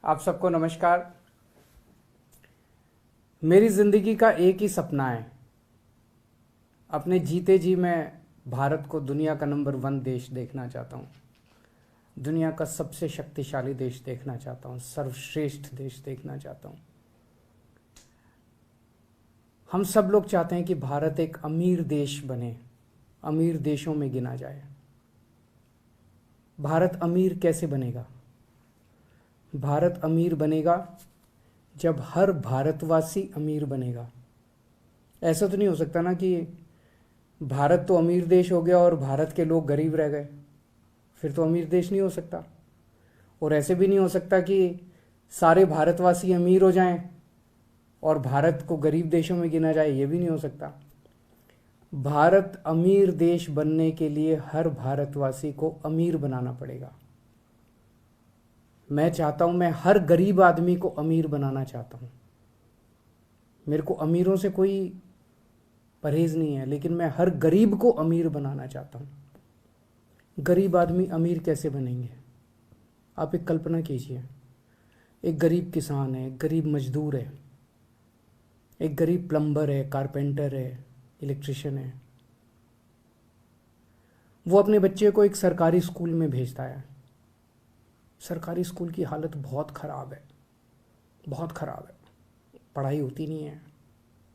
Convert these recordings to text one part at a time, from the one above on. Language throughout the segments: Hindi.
आप सबको नमस्कार। मेरी ज़िंदगी का एक ही सपना है, अपने जीते जी मैं भारत को दुनिया का नंबर 1 देश देखना चाहता हूँ। दुनिया का सबसे शक्तिशाली देश देखना चाहता हूँ, सर्वश्रेष्ठ देश देखना चाहता हूँ। हम सब लोग चाहते हैं कि भारत एक अमीर देश बने, अमीर देशों में गिना जाए। भारत अमीर कैसे बनेगा? भारत अमीर बनेगा जब हर भारतवासी अमीर बनेगा। ऐसा तो नहीं हो सकता ना कि भारत तो अमीर देश हो गया और भारत के लोग गरीब रह गए, फिर तो अमीर देश नहीं हो सकता। और ऐसे भी नहीं हो सकता कि सारे भारतवासी अमीर हो जाएं और भारत को गरीब देशों में गिना जाए, ये भी नहीं हो सकता। भारत अमीर देश बनने के लिए हर भारतवासी को अमीर बनाना पड़ेगा। मैं चाहता हूं, मैं हर गरीब आदमी को अमीर बनाना चाहता हूं। मेरे को अमीरों से कोई परहेज नहीं है, लेकिन मैं हर गरीब को अमीर बनाना चाहता हूं। गरीब आदमी अमीर कैसे बनेंगे? आप एक कल्पना कीजिए, एक गरीब किसान है, एक गरीब मजदूर है, एक गरीब प्लम्बर है, कारपेंटर है, इलेक्ट्रिशियन है। वो अपने बच्चे को एक सरकारी स्कूल में भेजता है। सरकारी स्कूल की हालत बहुत ख़राब है, बहुत ख़राब है। पढ़ाई होती नहीं है,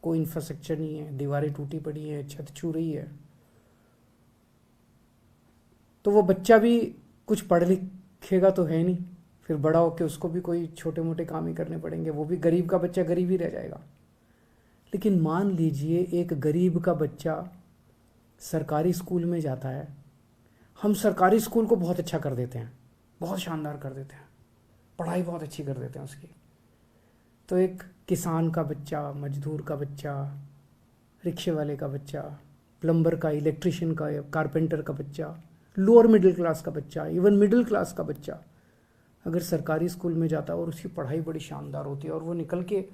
कोई इंफ्रास्ट्रक्चर नहीं है, दीवारें टूटी पड़ी हैं, छत छू रही है। तो वो बच्चा भी कुछ पढ़ लिखेगा तो है नहीं, फिर बड़ा होकर उसको भी कोई छोटे मोटे काम ही करने पड़ेंगे। वो भी गरीब का बच्चा गरीब ही रह जाएगा। लेकिन मान लीजिए एक गरीब का बच्चा सरकारी स्कूल में जाता है। हम सरकारी स्कूल को बहुत अच्छा कर देते हैं, बहुत शानदार कर देते हैं, पढ़ाई बहुत अच्छी कर देते हैं उसकी। तो एक किसान का बच्चा, मजदूर का बच्चा, रिक्शे वाले का बच्चा, प्लम्बर का, इलेक्ट्रिशियन का, कारपेंटर का बच्चा, लोअर मिडिल क्लास का बच्चा, इवन मिडिल क्लास का बच्चा अगर सरकारी स्कूल में जाता है और उसकी पढ़ाई बड़ी शानदार होती है और वो निकल के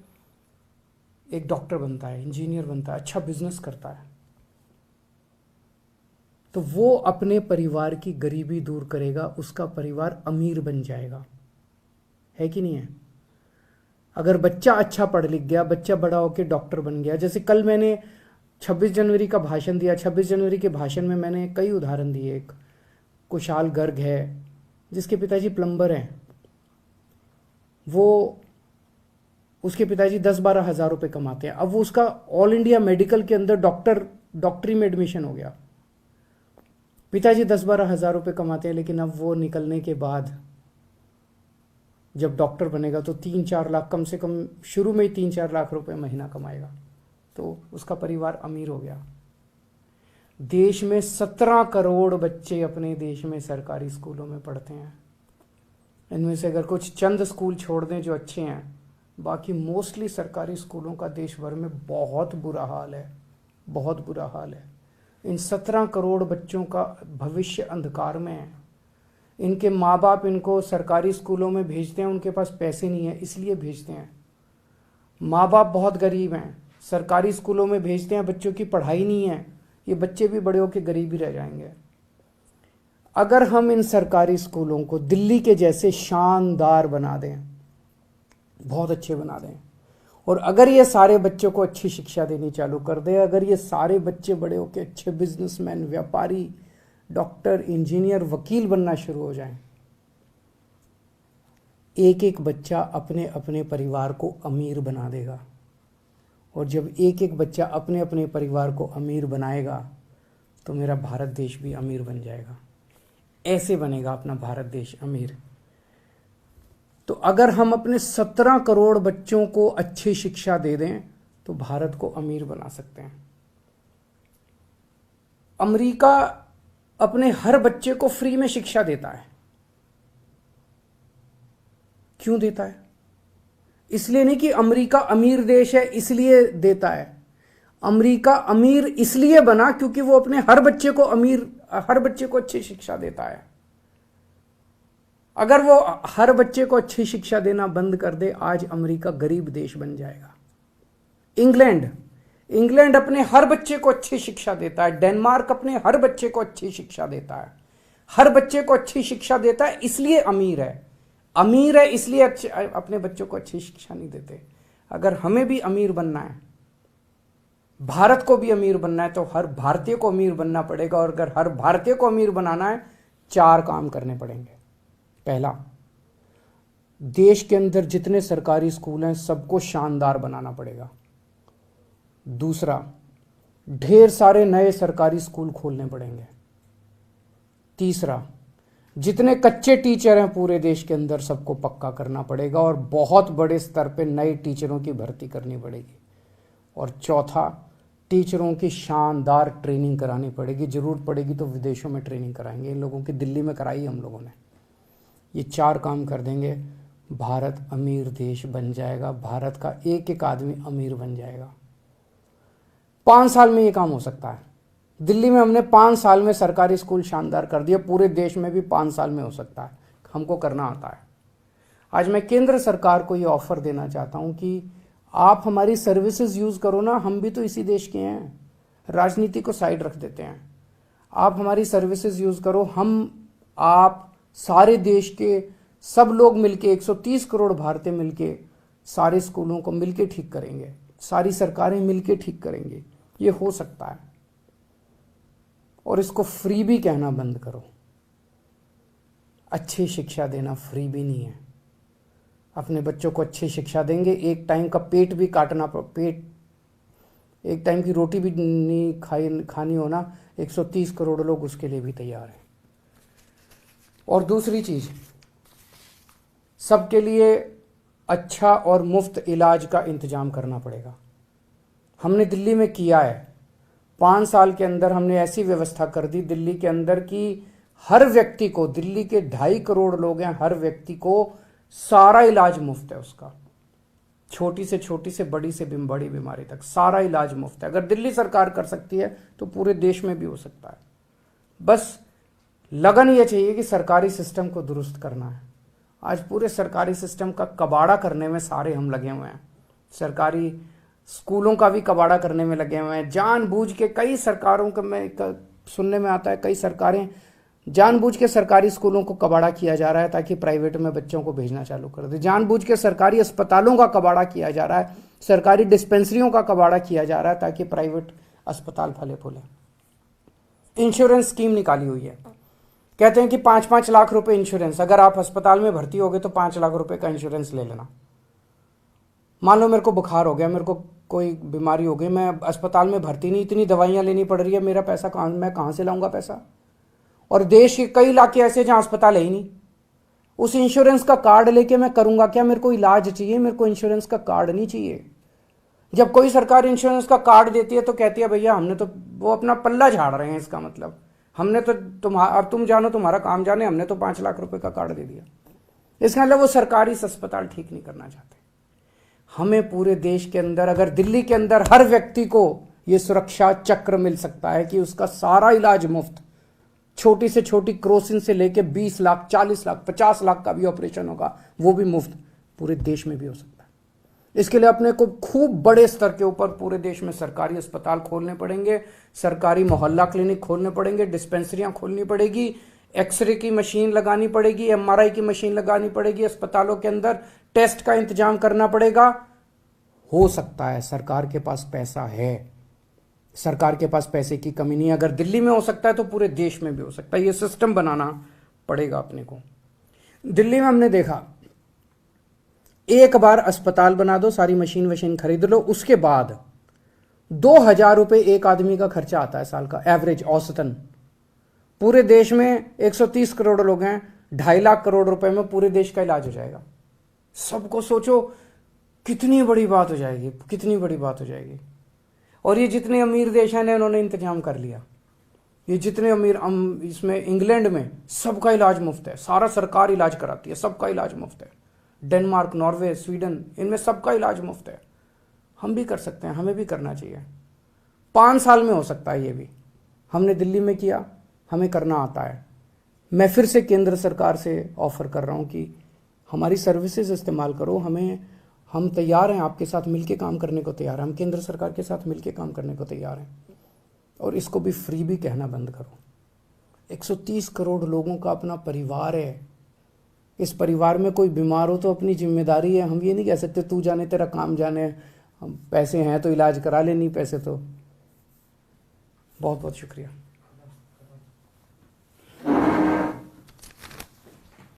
एक डॉक्टर बनता है, इंजीनियर बनता है, अच्छा बिजनेस करता है, तो वो अपने परिवार की गरीबी दूर करेगा, उसका परिवार अमीर बन जाएगा। है कि नहीं है? अगर बच्चा अच्छा पढ़ लिख गया, बच्चा बड़ा होकर डॉक्टर बन गया। जैसे कल मैंने 26 जनवरी का भाषण दिया। 26 जनवरी के भाषण में मैंने कई उदाहरण दिए। एक कुशाल गर्ग है जिसके पिताजी प्लम्बर हैं, वो उसके पिताजी 10-12 हज़ार रुपये कमाते हैं। अब वो उसका ऑल इंडिया मेडिकल के अंदर डॉक्टरी में एडमिशन हो गया। पिताजी 10-12 हज़ार रुपये कमाते हैं, लेकिन अब वो निकलने के बाद जब डॉक्टर बनेगा तो 3-4 लाख, कम से कम शुरू में ही 3-4 लाख रुपए महीना कमाएगा, तो उसका परिवार अमीर हो गया। देश में 17 करोड़ बच्चे अपने देश में सरकारी स्कूलों में पढ़ते हैं। इनमें से अगर कुछ चंद स्कूल छोड़ दें जो अच्छे हैं, बाकी मोस्टली सरकारी स्कूलों का देश भर में बहुत बुरा हाल है, बहुत बुरा हाल है। इन 17 करोड़ बच्चों का भविष्य अंधकार में है। इनके माँ बाप इनको सरकारी स्कूलों में भेजते हैं, उनके पास पैसे नहीं है इसलिए भेजते हैं। माँ बाप बहुत गरीब हैं, सरकारी स्कूलों में भेजते हैं, बच्चों की पढ़ाई नहीं है, ये बच्चे भी बड़े होकर गरीब ही रह जाएंगे। अगर हम इन सरकारी स्कूलों को दिल्ली के जैसे शानदार बना दें, बहुत अच्छे बना दें, और अगर ये सारे बच्चों को अच्छी शिक्षा देनी चालू कर दे, अगर ये सारे बच्चे बड़े होकर अच्छे बिजनेसमैन, व्यापारी, डॉक्टर, इंजीनियर, वकील बनना शुरू हो जाएं, एक एक बच्चा अपने अपने परिवार को अमीर बना देगा। और जब एक एक बच्चा अपने अपने परिवार को अमीर बनाएगा तो मेरा भारत देश भी अमीर बन जाएगा। ऐसे बनेगा अपना भारत देश अमीर। तो अगर हम अपने 17 करोड़ बच्चों को अच्छी शिक्षा दे दें तो भारत को अमीर बना सकते हैं। अमेरिका अपने हर बच्चे को फ्री में शिक्षा देता है। क्यों देता है? इसलिए नहीं कि अमेरिका अमीर देश है इसलिए देता है। अमेरिका अमीर इसलिए बना क्योंकि वो अपने हर बच्चे को अच्छी शिक्षा देता है। अगर वो हर बच्चे को अच्छी शिक्षा देना बंद कर दे, आज अमेरिका गरीब देश बन जाएगा। इंग्लैंड अपने हर बच्चे को अच्छी शिक्षा देता है। डेनमार्क अपने हर बच्चे को अच्छी शिक्षा देता है। हर बच्चे को अच्छी शिक्षा देता है इसलिए अमीर है। अमीर है इसलिए अपने बच्चों को अच्छी शिक्षा नहीं देते। अगर हमें भी अमीर बनना है, भारत को भी अमीर बनना है, तो हर भारतीय को अमीर बनना पड़ेगा। और अगर हर भारतीय को अमीर बनाना है, 4 काम करने पड़ेंगे। पहला, देश के अंदर जितने सरकारी स्कूल हैं सबको शानदार बनाना पड़ेगा। दूसरा, ढेर सारे नए सरकारी स्कूल खोलने पड़ेंगे। तीसरा, जितने कच्चे टीचर हैं पूरे देश के अंदर सबको पक्का करना पड़ेगा और बहुत बड़े स्तर पे नए टीचरों की भर्ती करनी पड़ेगी। और चौथा, टीचरों की शानदार ट्रेनिंग करानी पड़ेगी। ज़रूरत पड़ेगी तो विदेशों में ट्रेनिंग कराएंगे। इन लोगों की दिल्ली में कराई हम लोगों ने। ये 4 काम कर देंगे, भारत अमीर देश बन जाएगा। भारत का एक एक आदमी अमीर बन जाएगा। 5 साल में ये काम हो सकता है। दिल्ली में हमने 5 साल में सरकारी स्कूल शानदार कर दिया। पूरे देश में भी 5 साल में हो सकता है। हमको करना आता है। आज मैं केंद्र सरकार को ये ऑफर देना चाहता हूँ कि आप हमारी सर्विसेज यूज़ करो ना। हम भी तो इसी देश के हैं। राजनीति को साइड रख देते हैं। आप हमारी सर्विसेज यूज़ करो। आप सारे देश के सब लोग मिलके, 130 करोड़ भारतीय मिलके सारे स्कूलों को मिलके ठीक करेंगे। सारी सरकारें मिलके ठीक करेंगे। ये हो सकता है। और इसको फ्री भी कहना बंद करो। अच्छी शिक्षा देना फ्री भी नहीं है। अपने बच्चों को अच्छी शिक्षा देंगे, एक टाइम का पेट भी काटना, एक टाइम की रोटी भी नहीं खानी हो ना, 130 करोड़ लोग उसके लिए भी तैयार हैं। और दूसरी चीज, सबके लिए अच्छा और मुफ्त इलाज का इंतजाम करना पड़ेगा। हमने दिल्ली में किया है। 5 साल के अंदर हमने ऐसी व्यवस्था कर दी दिल्ली के अंदर कि हर व्यक्ति को, दिल्ली के 2.5 करोड़ लोग हैं, हर व्यक्ति को सारा इलाज मुफ्त है उसका। छोटी से बड़ी से बड़ी बीमारी तक सारा इलाज मुफ्त है। अगर दिल्ली सरकार कर सकती है तो पूरे देश में भी हो सकता है। बस लगन ये चाहिए कि सरकारी सिस्टम को दुरुस्त करना है। आज पूरे सरकारी सिस्टम का कबाड़ा करने में सारे हम लगे हुए हैं। सरकारी स्कूलों का भी कबाड़ा करने में लगे हुए हैं। जानबूझ के कई सरकारों का सुनने में आता है, कई सरकारें जानबूझ के सरकारी स्कूलों को कबाड़ा किया जा रहा है ताकि प्राइवेट में बच्चों को भेजना चालू कर दे। जानबूझ के सरकारी अस्पतालों का कबाड़ा किया जा रहा है, सरकारी डिस्पेंसरियों का कबाड़ा किया जा रहा है ताकि प्राइवेट अस्पताल फले फूले। इंश्योरेंस स्कीम निकाली हुई है। कहते हैं कि 5-5 लाख रुपए इंश्योरेंस, अगर आप अस्पताल में भर्ती हो गए तो 5 लाख रुपए का इंश्योरेंस ले लेना। मान लो मेरे को बुखार हो गया, मेरे को कोई बीमारी हो गई, मैं अस्पताल में भर्ती नहीं, इतनी दवाइयां लेनी पड़ रही है, मेरा पैसा मैं कहां से लाऊंगा पैसा? और देश के कई इलाके ऐसे जहां अस्पताल है ही नहीं। उस इंश्योरेंस का कार्ड लेके मैं करूंगा क्या? मेरे को इलाज चाहिए, मेरे को इंश्योरेंस का कार्ड नहीं चाहिए। जब कोई सरकार इंश्योरेंस का कार्ड देती है तो कहती है भैया हमने तो, वो अपना पल्ला झाड़ रहे हैं। इसका मतलब हमने तो अब तुम जानो, तुम्हारा काम जाने, हमने तो 5 लाख रुपए का कार्ड दे दिया। इसका मतलब वो सरकारी अस्पताल ठीक नहीं करना चाहते। हमें पूरे देश के अंदर, अगर दिल्ली के अंदर हर व्यक्ति को ये सुरक्षा चक्र मिल सकता है कि उसका सारा इलाज मुफ्त, छोटी से छोटी क्रोसिन से लेके 20 लाख, 40 लाख, 50 लाख का भी ऑपरेशन होगा, वो भी मुफ्त पूरे देश में भी हो सकता है। इसके लिए अपने को खूब बड़े स्तर के ऊपर पूरे देश में सरकारी अस्पताल खोलने पड़ेंगे, सरकारी मोहल्ला क्लिनिक खोलने पड़ेंगे, डिस्पेंसरियां खोलनी पड़ेगी, एक्सरे की मशीन लगानी पड़ेगी, MRI की मशीन लगानी पड़ेगी, अस्पतालों के अंदर टेस्ट का इंतजाम करना पड़ेगा। हो सकता है, सरकार के पास पैसा है, सरकार के पास पैसे की कमी नहीं है। अगर दिल्ली में हो सकता है तो पूरे देश में भी हो सकता है। ये सिस्टम बनाना पड़ेगा अपने को। दिल्ली में हमने देखा, एक बार अस्पताल बना दो, सारी मशीन खरीद लो, उसके बाद 2000 रुपए एक आदमी का खर्चा आता है साल का, एवरेज, औसतन। पूरे देश में 130 करोड़ लोग हैं, 2.5 लाख करोड़ रुपए में पूरे देश का इलाज हो जाएगा। सबको सोचो कितनी बड़ी बात हो जाएगी, कितनी बड़ी बात हो जाएगी। और ये जितने अमीर देश हैं उन्होंने इंतजाम कर लिया। ये जितने अमीर, इसमें इंग्लैंड में सबका इलाज मुफ्त है, सारा सरकार इलाज कराती है, सबका इलाज मुफ्त है। डेनमार्क, नॉर्वे, स्वीडन, इनमें सबका इलाज मुफ्त है। हम भी कर सकते हैं, हमें भी करना चाहिए। 5 साल में हो सकता है ये भी। हमने दिल्ली में किया, हमें करना आता है। मैं फिर से केंद्र सरकार से ऑफर कर रहा हूं कि हमारी सर्विसेज इस्तेमाल करो। हम तैयार हैं, आपके साथ मिलके काम करने को तैयार हैं। हम केंद्र सरकार के साथ मिलके काम करने को तैयार हैं। और इसको भी फ्री भी कहना बंद करो। 130 करोड़ लोगों का अपना परिवार है। इस परिवार में कोई बीमार हो तो अपनी जिम्मेदारी है, हम ये नहीं कह सकते तू जाने तेरा काम जाने, हम पैसे हैं तो इलाज करा ले, नहीं पैसे तो। बहुत बहुत शुक्रिया।